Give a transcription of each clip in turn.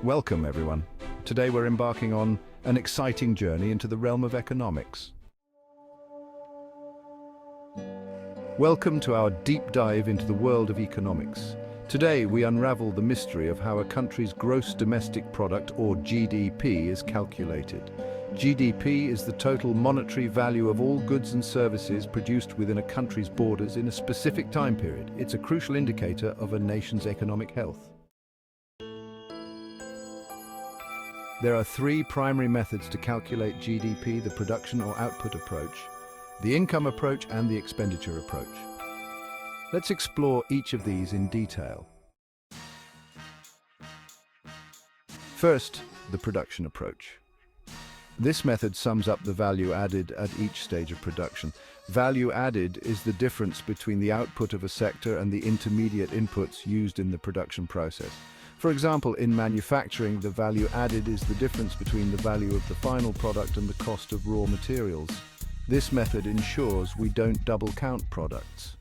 Welcome, everyone. Today we're embarking on an exciting journey into the realm of economics. Welcome to our deep dive into the world of economics. Today we unravel the mystery of how a country's gross domestic product, or GDP, is calculated. GDP is the total monetary value of all goods and services produced within a country's borders in a specific time period. It's a crucial indicator of a nation's economic health. There are three primary methods to calculate GDP: the production or output approach, the income approach, and the expenditure approach. Let's explore each of these in detail. First, the production approach. This method sums up the value added at each stage of production. Value added is the difference between the output of a sector and the intermediate inputs used in the production process. For example, in manufacturing, the value added is the difference between the value of the final product and the cost of raw materials. This method ensures we don't double count products.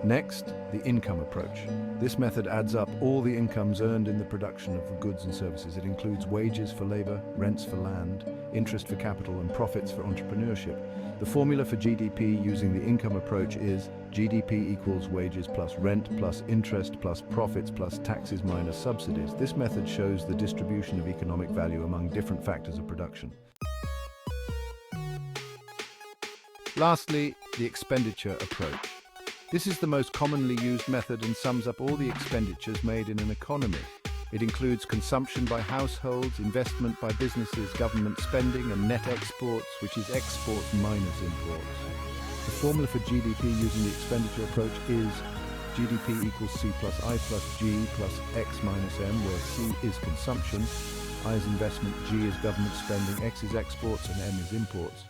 Next, the income approach. This method adds up all the incomes earned in the production of goods and services. It includes wages for labor, rents for land, interest for capital, and profits for entrepreneurship. The formula for GDP using the income approach is GDP equals wages plus rent plus interest plus profits plus taxes minus subsidies. This method shows the distribution of economic value among different factors of production. Lastly, the expenditure approach. This is the most commonly used method and sums up all the expenditures made in an economy. It includes consumption by households, investment by businesses, government spending, and net exports, which is exports minus imports. The formula for GDP using the expenditure approach is GDP equals C plus I plus G plus X minus M, where C is consumption, I is investment, G is government spending, X is exports, and M is imports.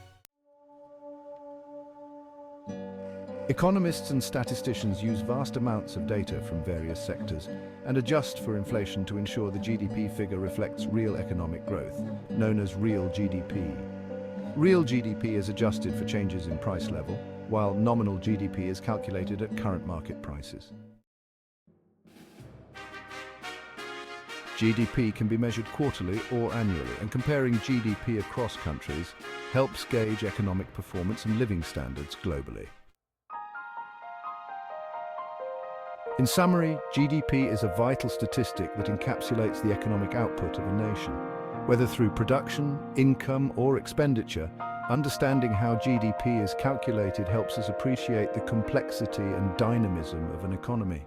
Economists and statisticians use vast amounts of data from various sectors and adjust for inflation to ensure the GDP figure reflects real economic growth, known as real GDP. Real GDP is adjusted for changes in price level, while nominal GDP is calculated at current market prices. GDP can be measured quarterly or annually, and comparing GDP across countries helps gauge economic performance and living standards globally. In summary, GDP is a vital statistic that encapsulates the economic output of a nation. Whether through production, income, or expenditure, understanding how GDP is calculated helps us appreciate the complexity and dynamism of an economy.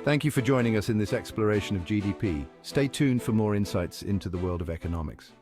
Thank you for joining us in this exploration of GDP. Stay tuned for more insights into the world of economics.